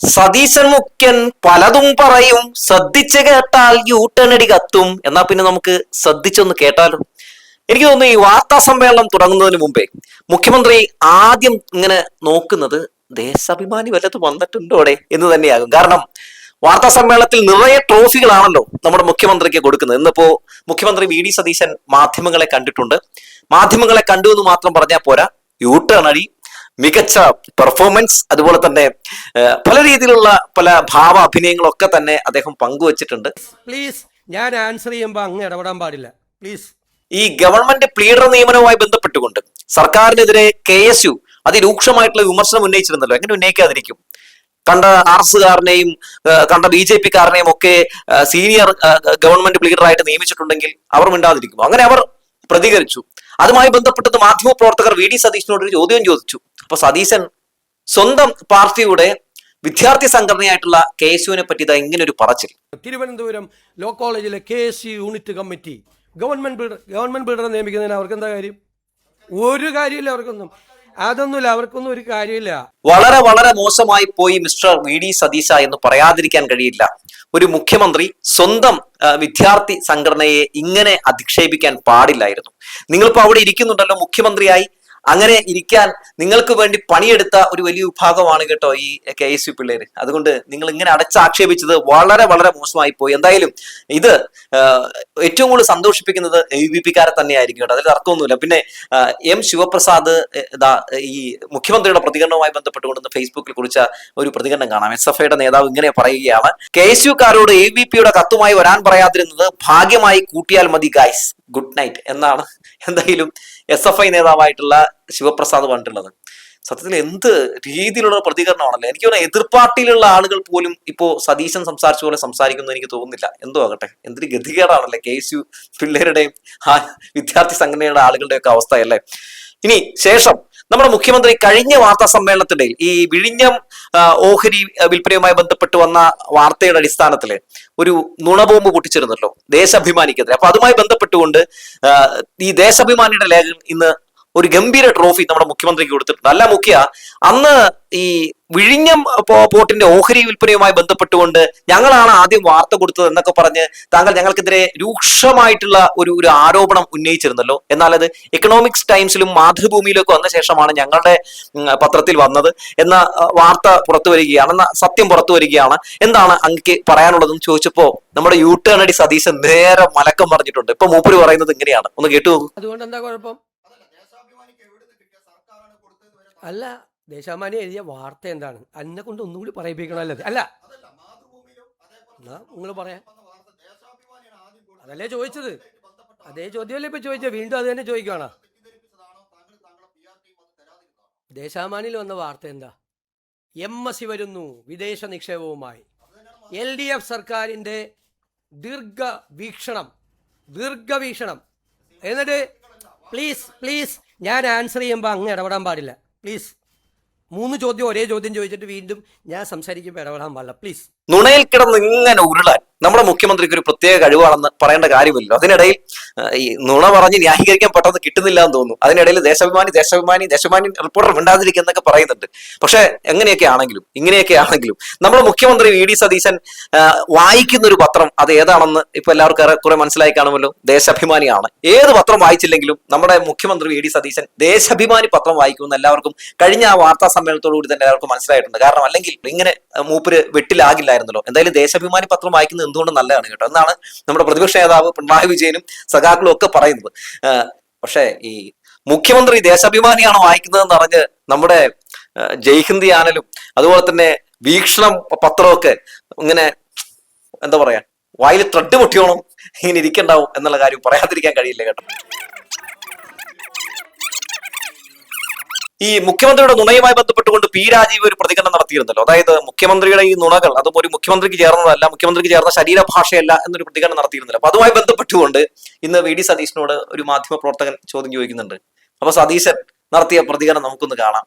സതീശൻ മുഖ്യൻ പലതും പറയും, ശ്രദ്ധിച്ച് കേട്ടാൽ യൂട്ടേണടി കത്തും. എന്നാ പിന്നെ നമുക്ക് ശ്രദ്ധിച്ചൊന്ന് കേട്ടാലോ. എനിക്ക് തോന്നുന്നു ഈ വാർത്താ സമ്മേളനം തുടങ്ങുന്നതിന് മുമ്പേ മുഖ്യമന്ത്രി ആദ്യം ഇങ്ങനെ നോക്കുന്നത് ദേശാഭിമാനി വല്ലതും വന്നിട്ടുണ്ടോടെ എന്ന് തന്നെയാകും. കാരണം വാർത്താ സമ്മേളനത്തിൽ നിറയെ ട്രോഫികളാണല്ലോ നമ്മുടെ മുഖ്യമന്ത്രിക്ക് കൊടുക്കുന്നത്. ഇന്നിപ്പോ മുഖ്യമന്ത്രി വി സതീശൻ മാധ്യമങ്ങളെ കണ്ടിട്ടുണ്ട്. മാധ്യമങ്ങളെ കണ്ടു എന്ന് മാത്രം പറഞ്ഞാൽ പോരാ, യൂട്ടേൺ അടി, മികച്ച പെർഫോമൻസ്, അതുപോലെ തന്നെ പല രീതിയിലുള്ള പല ഭാവ അഭിനയങ്ങളൊക്കെ തന്നെ അദ്ദേഹം പങ്കുവച്ചിട്ടുണ്ട്. പ്ലീസ്, ഞാൻ ആൻസർ ചെയ്യുമ്പോൾ അങ്ങ് ഇടപെടാൻ പാടില്ല പ്ലീസ്. ഈ ഗവൺമെന്റ് പ്ലീഡർ നിയമനവുമായി ബന്ധപ്പെട്ടുകൊണ്ട് സർക്കാരിനെതിരെ KSU അതിരൂക്ഷമായിട്ടുള്ള വിമർശനം ഉന്നയിച്ചിരുന്നല്ലോ. എങ്ങനെ ഉന്നയിക്കാതിരിക്കും? കണ്ട RSകാരനെയും കണ്ട BJPക്കാരനെയും ഒക്കെ സീനിയർ ഗവൺമെന്റ് പ്ലീഡറായിട്ട് നിയമിച്ചിട്ടുണ്ടെങ്കിൽ അവർ മിണ്ടാതിരിക്കുമോ? അങ്ങനെ അവർ പ്രതികരിച്ചു. അതുമായി ബന്ധപ്പെട്ടത് മാധ്യമപ്രവർത്തകർ വി സതീശനോട് ഒരു ചോദ്യം ചോദിച്ചു. അപ്പൊ സതീശൻ സ്വന്തം പാർട്ടിയുടെ വിദ്യാർത്ഥി സംഘടനയായിട്ടുള്ള KSUവിനെ പറ്റി ഇങ്ങനെ ഒരു പറച്ചിൽ. തിരുവനന്തപുരം ലോ കോളേജിലെ KSU യൂണിറ്റ് കമ്മിറ്റി ഗവൺമെന്റ് ബിൽഡറെ നിയമിക്കുന്നതിന് അവർക്ക് എന്താ കാര്യം? ഒരു കാര്യമില്ല അവർക്കൊന്നും. അതൊന്നുമില്ല, അവർക്കൊന്നും ഒരു കാര്യമില്ല. വളരെ വളരെ മോശമായി പോയി മിസ്റ്റർ വി സതീശ എന്ന് പറയാതിരിക്കാൻ കഴിയില്ല. ഒരു മുഖ്യമന്ത്രി സ്വന്തം വിദ്യാർത്ഥി സംഘടനയെ ഇങ്ങനെ അധിക്ഷേപിക്കാൻ പാടില്ലായിരുന്നു. നിങ്ങളിപ്പോ അവിടെ ഇരിക്കുന്നുണ്ടല്ലോ മുഖ്യമന്ത്രിയായി. അങ്ങനെ ഇരിക്കാൻ നിങ്ങൾക്ക് വേണ്ടി പണിയെടുത്ത ഒരു വലിയ വിഭാഗമാണ് കേട്ടോ ഈ KSU പിള്ളേര്. അതുകൊണ്ട് നിങ്ങൾ ഇങ്ങനെ അടച്ചാക്ഷേപിച്ചത് വളരെ വളരെ മോശമായി പോയി. എന്തായാലും ഇത് ഏറ്റവും കൂടുതൽ സന്തോഷിപ്പിക്കുന്നത് AVP-ക്കാരെ തന്നെയായിരിക്കും കേട്ടോ, അതിൽ തർക്കമൊന്നുമില്ല. പിന്നെ ശിവപ്രസാദ് ഈ മുഖ്യമന്ത്രിയുടെ പ്രതികരണവുമായി ബന്ധപ്പെട്ടുകൊണ്ട് ഫേസ്ബുക്കിൽ കുറിച്ച ഒരു പ്രതികരണം കാണാം. SFIയുടെ നേതാവ് ഇങ്ങനെ പറയുകയാണ്: KSU-ക്കാരോട് AVP-യുടെ കത്തുമായി വരാൻ പറയാതിരുന്നത് ഭാഗ്യമായി കൂട്ടിയാൽ മതി ഗൈസ്, ഗുഡ് നൈറ്റ് എന്നാണ് എന്തായാലും SFI നേതാവായിട്ടുള്ള ശിവപ്രസാദ് പറഞ്ഞിട്ടുള്ളത്. സത്യത്തിൽ എന്ത് രീതിയിലുള്ള പ്രതികരണമാണല്ലോ. എനിക്ക് തോന്നുന്നു എതിർപ്പാർട്ടിയിലുള്ള ആളുകൾ പോലും ഇപ്പോ സതീശൻ സംസാരിച്ച പോലെ സംസാരിക്കുന്നു എനിക്ക് തോന്നുന്നില്ല. എന്തോ ആകട്ടെ, എന്തൊരു ഗതികേടാണല്ലേ KSU പിള്ളേരുടെയും വിദ്യാർത്ഥി സംഘടനയുടെ ആളുകളുടെയും ഒക്കെ അവസ്ഥയല്ലേ. ഇനി ശേഷം നമ്മുടെ മുഖ്യമന്ത്രി കഴിഞ്ഞ വാർത്താ സമ്മേളനത്തിനിടയിൽ ഈ വിഴിഞ്ഞം ഓഹരി വിൽപ്പനയുമായി ബന്ധപ്പെട്ട് വന്ന വാർത്തയുടെ അടിസ്ഥാനത്തിൽ ഒരു നുണബോംബ് പൊട്ടിച്ചിരുന്നല്ലോ ദേശാഭിമാനിക്കെതിരെ. അപ്പൊ അതുമായി ബന്ധപ്പെട്ടുകൊണ്ട് ഈ ദേശാഭിമാനിയുടെ ലേഖകൻ ഇന്ന് ഒരു ഗംഭീര ട്രോഫി നമ്മുടെ മുഖ്യമന്ത്രിക്ക് കൊടുത്തിട്ടുണ്ട്. അല്ല മുഖ്യ, അന്ന് ഈ വിഴിഞ്ഞം പോർട്ടിന്റെ ഓഹരി വിൽപ്പനയുമായി ബന്ധപ്പെട്ടുകൊണ്ട് ഞങ്ങളാണ് ആദ്യം വാർത്ത കൊടുത്തത് എന്നൊക്കെ പറഞ്ഞ് താങ്കൾ ഞങ്ങൾക്കെതിരെ രൂക്ഷമായിട്ടുള്ള ഒരു ആരോപണം ഉന്നയിച്ചിരുന്നല്ലോ. എന്നാൽ അത് എക്കണോമിക്സ് ടൈംസിലും മാതൃഭൂമിയിലും ഒക്കെ വന്ന ശേഷമാണ് ഞങ്ങളുടെ പത്രത്തിൽ വന്നത് എന്ന വാർത്ത പുറത്തു വരികയാണ്, സത്യം പുറത്തു വരികയാണ്. എന്താണ് അങ്ങക്ക് പറയാനുള്ളതെന്ന് ചോദിച്ചപ്പോ നമ്മുടെ യൂട്ടേൺ അടി സതീശൻ നേരെ മലക്കം പറഞ്ഞിട്ടുണ്ട്. ഇപ്പൊ മൂപ്പര് പറയുന്നത് ഇങ്ങനെയാണ്, ഒന്ന് കേട്ടു നോക്കൂ. അതുകൊണ്ട് എന്താ കുഴപ്പം? അല്ല, ദേശാഭിമാനി എഴുതിയ വാർത്ത എന്താണ്? എന്നെ കൊണ്ട് ഒന്നുകൂടി പറയിപ്പിക്കണമല്ലോ. അല്ല, നിങ്ങൾ പറയാം. അതല്ലേ ചോദിച്ചത്, അതേ ചോദ്യമല്ലേ ഇപ്പൊ ചോദിച്ചത്, വീണ്ടും അത് തന്നെ ചോദിക്കുകയാണ്. ദേശാഭിമാനിയിൽ വന്ന വാർത്ത എന്താ? MSc വരുന്നു വിദേശ നിക്ഷേപവുമായി. LDF സർക്കാരിന്റെ ദീർഘവീക്ഷണം. എന്നിട്ട് പ്ലീസ് ഞാൻ ആൻസർ ചെയ്യുമ്പോൾ അങ്ങ് ഇടപെടാൻ പാടില്ല പ്ലീസ്. 3 ചോദ്യം ഒരേ ചോദ്യം ചോദിച്ചിട്ട് വീണ്ടും ഞാൻ സംസാരിക്കുമ്പോൾ ഇടപെടാൻ പാടില്ല പ്ലീസ്. നുണയിൽ കിടന്ന് ഇങ്ങനെ ഉരുളാൻ നമ്മുടെ മുഖ്യമന്ത്രിക്ക് ഒരു പ്രത്യേക കഴിവാണെന്ന് പറയേണ്ട കാര്യമില്ലല്ലോ. അതിനിടയിൽ ഈ നുണ പറഞ്ഞ് ന്യായീകരിക്കാൻ പെട്ടെന്ന് കിട്ടുന്നില്ല എന്ന് തോന്നുന്നു. അതിനിടയിൽ ദേശാഭിമാനി റിപ്പോർട്ടർ മിണ്ടാതിരിക്കുന്നൊക്കെ പറയുന്നുണ്ട്. പക്ഷെ ഇങ്ങനെയൊക്കെ ആണെങ്കിലും നമ്മുടെ മുഖ്യമന്ത്രി വി സതീശൻ വായിക്കുന്ന ഒരു പത്രം അത് ഏതാണെന്ന് ഇപ്പൊ എല്ലാവർക്കും കുറെ മനസ്സിലായി കാണുമല്ലോ. ദേശാഭിമാനിയാണ്. ഏത് പത്രം വായിച്ചില്ലെങ്കിലും നമ്മുടെ മുഖ്യമന്ത്രി വി സതീശൻ ദേശാഭിമാനി പത്രം വായിക്കുമെന്ന് എല്ലാവർക്കും കഴിഞ്ഞ ആ വാർത്താ സമ്മേളനത്തോടു കൂടി തന്നെ എല്ലാവർക്കും മനസ്സിലായിട്ടുണ്ട്. കാരണം അല്ലെങ്കിൽ ഇങ്ങനെ മൂപ്പര് വെട്ടിലാകില്ലായിരുന്നല്ലോ. എന്തായാലും ദേശാഭിമാനി പത്രം വായിക്കുന്നത് എന്തുകൊണ്ട് നല്ലതാണ് കേട്ടോ എന്നാണ് നമ്മുടെ പ്രതിപക്ഷ നേതാവ് പിണറായി വിജയനും സഖാക്കളും ഒക്കെ പറയുന്നത്. പക്ഷേ ഈ മുഖ്യമന്ത്രി ദേശാഭിമാനിയാണ് വായിക്കുന്നതെന്ന് പറഞ്ഞ് നമ്മുടെ ജയ്ഹിന്ദ് ചാനലും അതുപോലെ തന്നെ വീക്ഷണം പത്രമൊക്കെ ഇങ്ങനെ എന്താ പറയാ, വായിൽ ത്രഡ് പൊട്ടിയോണം ഇങ്ങനെ ഇരിക്കണ്ടാവും എന്നുള്ള കാര്യം പറയാതിരിക്കാൻ കഴിയില്ല കേട്ടോ. ഈ മുഖ്യമന്ത്രിയുടെ നുണയുമായി ബന്ധപ്പെട്ടുകൊണ്ട് P. രാജീവ് ഒരു പ്രതികരണം നടത്തിയിരുന്നല്ലോ. അതായത് മുഖ്യമന്ത്രിയുടെ ഈ നുണകൾ അതും ഒരു മുഖ്യമന്ത്രിക്ക് ചേർന്നതല്ല, മുഖ്യമന്ത്രിക്ക് ചേർന്ന ശരീരഭാഷയല്ല എന്നൊരു പ്രതികരണം നടത്തിയിരുന്നല്ലോ. അപ്പൊ അതുമായി ബന്ധപ്പെട്ടുകൊണ്ട് ഇന്ന് വി സതീശനോട് ഒരു മാധ്യമ പ്രവർത്തകൻ ചോദ്യം ചോദിക്കുന്നുണ്ട്. അപ്പൊ സതീശൻ നടത്തിയ പ്രതികരണം നമുക്കൊന്ന് കാണാം.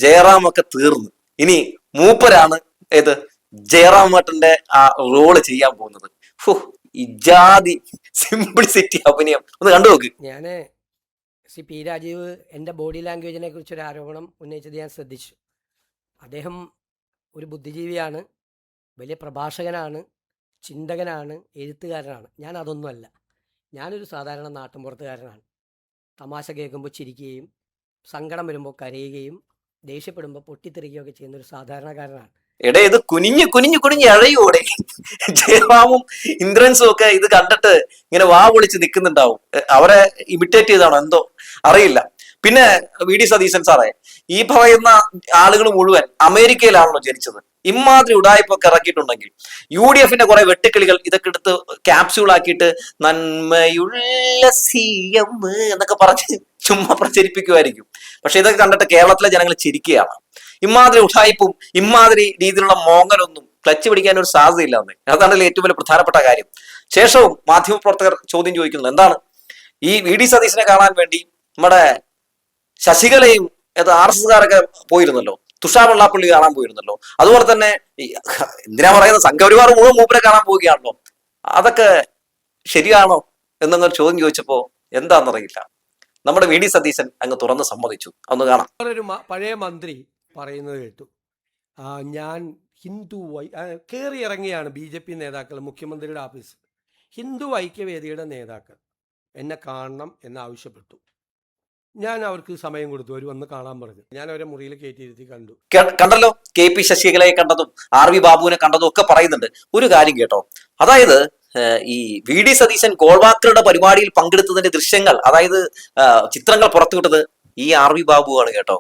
ജയറാം ഒക്കെ തീർന്നു, ഇനി മൂപ്പരാണ് ജയറാമേട്ടന്റെ ആ റോള് ചെയ്യാൻ പോകുന്നത്. ഈ ജാതി സിംപ്ലിസിറ്റി അഭിനയം ഒന്ന് കണ്ടു നോക്ക്. ഞാന് P. രാജീവ് എൻ്റെ ബോഡി ലാംഗ്വേജിനെ കുറിച്ചൊരു ആരോപണം ഉന്നയിച്ചത് ഞാൻ ശ്രദ്ധിച്ചു. അദ്ദേഹം ഒരു ബുദ്ധിജീവിയാണ്, വലിയ പ്രഭാഷകനാണ്, ചിന്തകനാണ്, എഴുത്തുകാരനാണ്. ഞാൻ അതൊന്നുമല്ല. ഞാനൊരു സാധാരണ നാട്ടിൻപുറത്തുകാരനാണ്. തമാശ കേൾക്കുമ്പോൾ ചിരിക്കുകയും സങ്കടം വരുമ്പോൾ കരയുകയും ദേഷ്യപ്പെടുമ്പോൾ പൊട്ടിത്തെറിക്കുകയൊക്കെ ചെയ്യുന്ന ഒരു സാധാരണക്കാരനാണ്. എടേ ഇത് കുനിഞ്ഞു കുനിഞ്ഞു കുനിഞ്ഞ് എഴയോടെ ജയറാമും ഇന്ദ്രൻസും ഒക്കെ ഇത് കണ്ടിട്ട് ഇങ്ങനെ വാ പൊളിച്ച് നിൽക്കുന്നുണ്ടാവും. അവരെ ഇമിറ്റേറ്റ് ചെയ്താണോ എന്തോ അറിയില്ല. പിന്നെ വി ഡി സതീശൻ സാറേ, ഈ പറയുന്ന ആളുകൾ മുഴുവൻ അമേരിക്കയിലാണല്ലോ ജനിച്ചത്. ഇമാതിരി ഉടായ്പൊക്കെ ഇറക്കിയിട്ടുണ്ടെങ്കിൽ UDF-ന്റെ കുറെ വെട്ടുക്കിളികൾ ഇതൊക്കെ എടുത്ത് ക്യാപ്സ്യൂൾ ആക്കിയിട്ട് നന്മയുള്ള CM എന്നൊക്കെ പറഞ്ഞ് ചുമ്മാ പ്രചരിപ്പിക്കുമായിരിക്കും. പക്ഷെ ഇതൊക്കെ കണ്ടിട്ട് കേരളത്തിലെ ജനങ്ങൾ ചിരിക്കുകയാണ്. ഇമാതിരി ഉടായ്പും ഇമാതിരി രീതിയിലുള്ള മോങ്ങലൊന്നും ക്ലച്ച് പിടിക്കാൻ ഒരു സാധ്യതയില്ലാന്ന്. അതാണല്ലോ ഏറ്റവും വലിയ പ്രധാനപ്പെട്ട കാര്യം. ശേഷവും മാധ്യമപ്രവർത്തകർ ചോദ്യം ചോദിക്കുന്നത് എന്താണ്, ഈ VD സതീശനെ കാണാൻ വേണ്ടി നമ്മുടെ ശശികലയും RSSകാരൊക്കെ പോയിരുന്നല്ലോ, തുഷാർ വെള്ളാപ്പള്ളി കാണാൻ പോയിരുന്നല്ലോ. അതുപോലെ തന്നെ എന്തിനാ പറയുന്നത്, സംഘപരിവാർ മുഴുവൻ മൂപ്പരെ കാണാൻ പോവുകയാണല്ലോ. അതൊക്കെ ശരിയാണോ എന്നൊരു ചോദ്യം ചോദിച്ചപ്പോ എന്താണെന്നറിയില്ല, നമ്മുടെ VD സതീശൻ അങ്ങ് തുറന്ന് സമ്മതിച്ചു. ഒന്ന് കാണാം. ഒരു പഴയ മന്ത്രി പറയുന്നത് കേട്ടു, ഞാൻ ഹിന്ദു കയറി ഇറങ്ങിയാണ് BJP നേതാക്കൾ മുഖ്യമന്ത്രിയുടെ ഓഫീസ്. ഹിന്ദു ഐക്യവേദിയുടെ നേതാക്കൾ എന്നെ കാണണം എന്നാവശ്യപ്പെട്ടു. ഞാൻ അവർക്ക് സമയം കൊടുത്തു, അവർ വന്ന് കാണാൻ പറഞ്ഞു. ഞാൻ അവരെ മുറിയിൽ കയറ്റിയിരുത്തി കണ്ടു. കണ്ടല്ലോ, KP ശശികലയെ കണ്ടതും RV ബാബുവിനെ കണ്ടതും ഒക്കെ പറയുന്നുണ്ട്. ഒരു കാര്യം കേട്ടോ, അതായത് ഈ VD സതീശൻ ഗോൾവാക്കറുടെ പരിപാടിയിൽ പങ്കെടുത്തതിന്റെ ദൃശ്യങ്ങൾ, അതായത് ചിത്രങ്ങൾ പുറത്തുവിട്ടത് ഈ RV ബാബുവാണ് കേട്ടോ.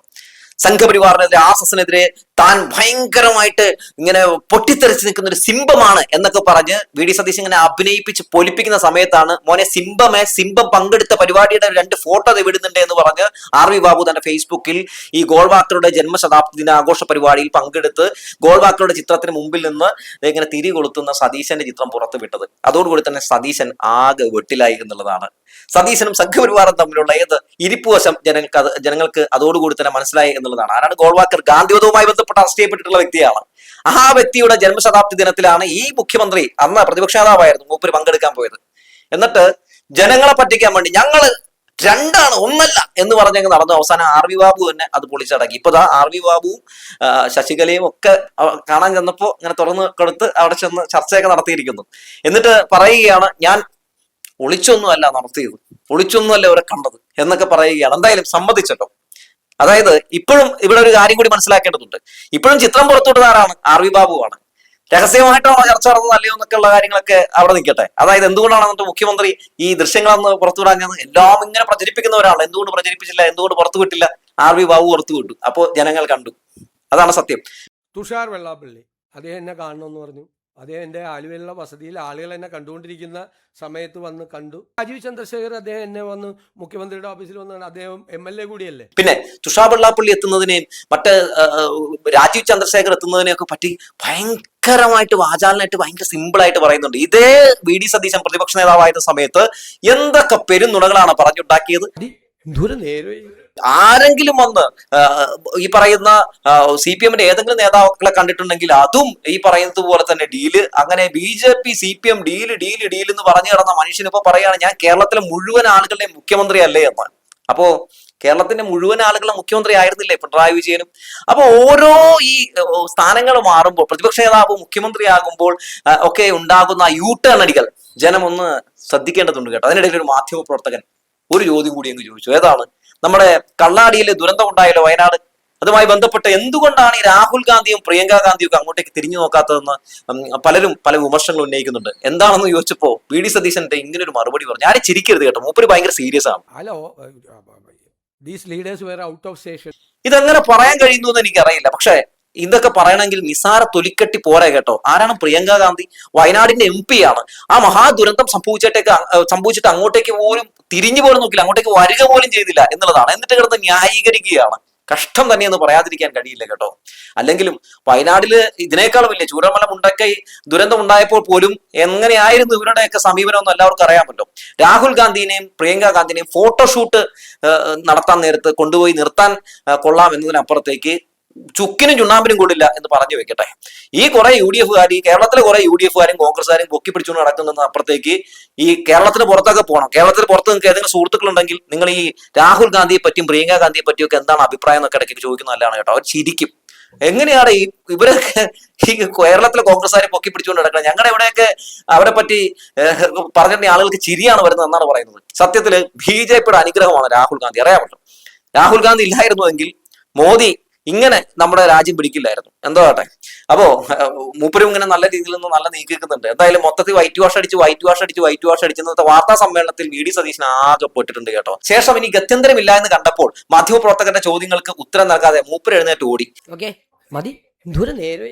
സംഘപരിവാറിനെതിരെ RSSനെതിരെ താൻ ഭയങ്കരമായിട്ട് ഇങ്ങനെ പൊട്ടിത്തെറിച്ച് നിൽക്കുന്ന ഒരു സിംബമാണ് എന്നൊക്കെ പറഞ്ഞ് VD സതീശൻ ഇങ്ങനെ അഭിനയിപ്പിച്ച് പൊലിപ്പിക്കുന്ന സമയത്താണ് മോനെ സിംബം പങ്കെടുത്ത പരിപാടിയുടെ 2 ഫോട്ടോ വിടുന്നുണ്ട് എന്ന് പറഞ്ഞ് RV ബാബു തന്റെ ഫേസ്ബുക്കിൽ ഈ ഗോൾവാക്കറുടെ ജന്മശതാബ്ദി ദിനാഘോഷ പരിപാടിയിൽ പങ്കെടുത്ത് ഗോൾവാക്കറുടെ ചിത്രത്തിന് മുമ്പിൽ നിന്ന് ഇങ്ങനെ തിരി കൊളുത്തുന്ന സതീശന്റെ ചിത്രം പുറത്തു വിട്ടത്. അതോടുകൂടി തന്നെ സതീശൻ ആകെ വെട്ടിലായി എന്നുള്ളതാണ്. സതീശനും സംഘപരിവാറും തമ്മിലുള്ള ഏത് ഇരിപ്പുവശം ജനങ്ങൾക്ക് അതോടുകൂടി തന്നെ മനസ്സിലായി എന്നുള്ളതാണ്. ആരാണ് ഗോൾവാക്കർ? ഗാന്ധിവധവുമായി ബന്ധപ്പെട്ട് അറസ്റ്റ് ചെയ്യപ്പെട്ടിട്ടുള്ള വ്യക്തിയാണ്. ആ വ്യക്തിയുടെ ജന്മശതാബ്ദി ദിനത്തിലാണ് ഈ മുഖ്യമന്ത്രി, അന്ന് പ്രതിപക്ഷ നേതാവായിരുന്നു, മൂപ്പര് പങ്കെടുക്കാൻ പോയത്. എന്നിട്ട് ജനങ്ങളെ പറ്റിക്കാൻ വേണ്ടി ഞങ്ങള് 2 1 എന്ന് പറഞ്ഞങ്ങ് നടന്നു. അവസാനം RV ബാബു തന്നെ അത് പൊളിച്ചടക്കി. ഇപ്പൊ RV ബാബുവും ശശികലയും ഒക്കെ കാണാൻ ചെന്നപ്പോ ഇങ്ങനെ തുറന്ന് കൊടുത്ത് അവിടെ ചെന്ന് ചർച്ചയൊക്കെ നടത്തിയിരിക്കുന്നു. എന്നിട്ട് പറയുകയാണ്, ഞാൻ ഒളിച്ചൊന്നുമല്ല നടത്തിയത്, ഒളിച്ചൊന്നുമല്ല അവരെ കണ്ടത് എന്നൊക്കെ പറയുകയാണ്. എന്തായാലും സമ്മതിച്ചല്ലോ. അതായത് ഇപ്പോഴും ഇവിടെ ഒരു കാര്യം കൂടി മനസ്സിലാക്കേണ്ടതുണ്ട്. ഇപ്പോഴും ചിത്രം പുറത്തുവിട്ടത് ആരാണ്? RV ബാബുവാണ്. രഹസ്യമായിട്ടാണോ ചർച്ച നടന്നത് അല്ലയോ എന്നൊക്കെയുള്ള കാര്യങ്ങളൊക്കെ അവിടെ നിൽക്കട്ടെ. അതായത് എന്തുകൊണ്ടാണ് എന്നിട്ട് മുഖ്യമന്ത്രി ഈ ദൃശ്യങ്ങളന്ന് പുറത്തുവിടാഞ്ഞത്? എല്ലാം ഇങ്ങനെ പ്രചരിപ്പിക്കുന്നവരാണ്. എന്തുകൊണ്ട് പ്രചരിപ്പിച്ചില്ല, എന്തുകൊണ്ട് പുറത്തുവിട്ടില്ല? RV ബാബു പുറത്തുവിട്ടു, അപ്പോൾ ജനങ്ങൾ കണ്ടു. അതാണ് സത്യം. തുഷാർ വെള്ളാപ്പള്ളി അദ്ദേഹം എന്നെ കാണണമെന്ന് പറഞ്ഞു. അദ്ദേഹം എൻ്റെ ആലുവയിലുള്ള വസതിയിൽ ആളുകൾ എന്നെ കണ്ടുകൊണ്ടിരിക്കുന്ന സമയത്ത് വന്ന് കണ്ടു. രാജീവ് ചന്ദ്രശേഖർ അദ്ദേഹം എന്നെ വന്ന് മുഖ്യമന്ത്രിയുടെ ഓഫീസിൽ വന്ന്, അദ്ദേഹം MLA കൂടിയല്ലേ. പിന്നെ തുഷാർ വെള്ളാപ്പള്ളി എത്തുന്നതിനെയും മറ്റ് രാജീവ് ചന്ദ്രശേഖർ എത്തുന്നതിനെയൊക്കെ പറ്റി ഭയങ്കരമായിട്ട് വാചാലനായിട്ട് ഭയങ്കര സിമ്പിളായിട്ട് പറയുന്നുണ്ട്. ഇതേ VD സതീശൻ പ്രതിപക്ഷ നേതാവായിരുന്ന സമയത്ത് എന്തൊക്കെ പെരുന്നുണകളാണ് പറഞ്ഞുണ്ടാക്കിയത്. ആരെങ്കിലും വന്ന് ഈ പറയുന്ന CPM-ന്റെ ഏതെങ്കിലും നേതാക്കളെ കണ്ടിട്ടുണ്ടെങ്കിൽ അതും ഈ പറയുന്നത് പോലെ തന്നെ ഡീല്, അങ്ങനെ BJP CPM ഡീല് എന്ന് പറഞ്ഞു കിടന്ന മനുഷ്യൻ ഇപ്പൊ പറയാണ്, ഞാൻ കേരളത്തിലെ മുഴുവൻ ആളുകളുടെ മുഖ്യമന്ത്രി അല്ലേ എന്ന്. അപ്പോ കേരളത്തിന്റെ മുഴുവൻ ആളുകളുടെ മുഖ്യമന്ത്രി ആയിരുന്നില്ലേ പിണറായി വിജയനും? അപ്പൊ ഓരോ ഈ സ്ഥാനങ്ങൾ മാറുമ്പോൾ, പ്രതിപക്ഷ നേതാവ് മുഖ്യമന്ത്രിയാകുമ്പോൾ ഒക്കെ ഉണ്ടാകുന്ന യൂട്ടേൺ അടികൾ ജനം ഒന്ന് ശ്രദ്ധിക്കേണ്ടതുണ്ട് കേട്ടോ. അതിനിടയിൽ ഒരു മാധ്യമ പ്രവർത്തകൻ ഒരു ചോദ്യം കൂടി അങ്ങ് ചോദിച്ചു. ഏതാണ്? നമ്മുടെ കള്ളാടിയിൽ ദുരന്തം ഉണ്ടായല്ലോ വയനാട്, അതുമായി ബന്ധപ്പെട്ട് എന്തുകൊണ്ടാണ് ഈ രാഹുൽ ഗാന്ധിയും പ്രിയങ്ക ഗാന്ധിയും ഒക്കെ അങ്ങോട്ടേക്ക് തിരിഞ്ഞു നോക്കാത്തതെന്ന് പലരും പല വിമർശനങ്ങൾ ഉന്നയിക്കുന്നുണ്ട്. എന്താണെന്ന് ചോദിച്ചപ്പോ VD സതീശന്റെ ഇങ്ങനെ ഒരു മറുപടി പറഞ്ഞു. ആരും ചിരിക്കരുത് കേട്ടോ, മൂപ്പര് ഭയങ്കര സീരിയസ് ആണ്. Hello, these leaders were out of station. ഇതെങ്ങനെ പറയാൻ കഴിയുന്നു എന്ന് എനിക്കറിയില്ല. പക്ഷെ ഇതൊക്കെ പറയണമെങ്കിൽ നിസാര തൊലിക്കെട്ടി പോരാ കേട്ടോ. ആരാണ് പ്രിയങ്ക ഗാന്ധി? വയനാടിന്റെ MP ആണ്. ആ മഹാദുരന്തം സംഭവിച്ചിട്ട് അങ്ങോട്ടേക്ക് പോലും തിരിഞ്ഞു പോലും നോക്കില്ല, അങ്ങോട്ടേക്ക് വരിക പോലും ചെയ്തില്ല എന്നുള്ളതാണ്. എന്നിട്ട് കിടന്ന് ന്യായീകരിക്കുകയാണ്. കഷ്ടം തന്നെയെന്ന് പറയാതിരിക്കാൻ കഴിയില്ല കേട്ടോ. അല്ലെങ്കിലും വയനാട്ടില് ഇതിനേക്കാൾ വലിയ ചൂരൽമല മുണ്ടക്കൈ ദുരന്തം ഉണ്ടായപ്പോൾ പോലും എങ്ങനെയായിരുന്നു ഇവരുടെയൊക്കെ സമീപനം എന്ന് എല്ലാവർക്കും അറിയാമല്ലോ. രാഹുൽ ഗാന്ധിനെയും പ്രിയങ്ക ഗാന്ധിനെയും ഫോട്ടോഷൂട്ട് നടത്താൻ നേരത്ത് കൊണ്ടുപോയി നിർത്താൻ കൊള്ളാം എന്നതിനപ്പുറത്തേക്ക് ചുക്കിനും ചുണ്ണാമ്പിനും കൊള്ളില്ല എന്ന് പറഞ്ഞു വെക്കട്ടെ. ഈ കുറെ UDF-കാർ, ഈ കേരളത്തിലെ കുറെ UDF-കാരും കോൺഗ്രസ്സുകാരും പൊക്കി പിടിച്ചുകൊണ്ട് നടക്കുന്നത് അപ്പുറത്തേക്ക് ഈ കേരളത്തിന് പുറത്തൊക്കെ പോകണം. കേരളത്തിന് പുറത്ത് നിങ്ങൾക്ക് ഏതെങ്കിലും സുഹൃത്തുക്കളുണ്ടെങ്കിൽ നിങ്ങൾ ഈ രാഹുൽ ഗാന്ധിയെ പറ്റിയും പ്രിയങ്ക ഗാന്ധിയെ പറ്റിയും ഒക്കെ എന്താണ് അഭിപ്രായം എന്നൊക്കെ ഇടയ്ക്ക് ചോദിക്കുന്നതല്ലാണ് കേട്ടോ. അവർ ചിരിക്കും. എങ്ങനെയാണ് ഇവരൊക്കെ ഈ കേരളത്തിലെ കോൺഗ്രസ്സുകാരെ പൊക്കി പിടിച്ചുകൊണ്ട് നടക്കുന്നത്? ഞങ്ങളുടെ ഇവിടെയൊക്കെ അവരെ പറ്റി പറഞ്ഞിട്ട് ആളുകൾക്ക് ചിരിയാണ് വരുന്നത് എന്നാണ് പറയുന്നത്. സത്യത്തില് BJPയുടെ അനുഗ്രഹമാണ് രാഹുൽ ഗാന്ധി, അറിയാമല്ലോ. രാഹുൽ ഗാന്ധി ഇല്ലായിരുന്നുവെങ്കിൽ മോദി ഇങ്ങനെ നമ്മുടെ രാജ്യം പിടിക്കില്ലായിരുന്നു. എന്തോ ആട്ടെ. അപ്പോ മൂപ്പരും ഇങ്ങനെ നല്ല രീതിയിൽ നിന്ന് നല്ല നീക്കിക്കുന്നുണ്ട്. എന്തായാലും മൊത്തത്തിൽ വൈറ്റ് വാഷ് അടിച്ചെന്നത്തെ വാർത്താ സമ്മേളനത്തിൽ VD സതീശൻ ആകെ പെട്ടിട്ടുണ്ട് കേട്ടോ. ശേഷം ഇനി ഗത്യന്തരമില്ല എന്ന് കണ്ടപ്പോൾ മാധ്യമപ്രവർത്തകരുടെ ചോദ്യങ്ങൾക്ക് ഉത്തരം നൽകാതെ മൂപ്പർ എഴുന്നേറ്റ് ഓടി. ഓക്കെ, മതി, ദൂരം നേരെ.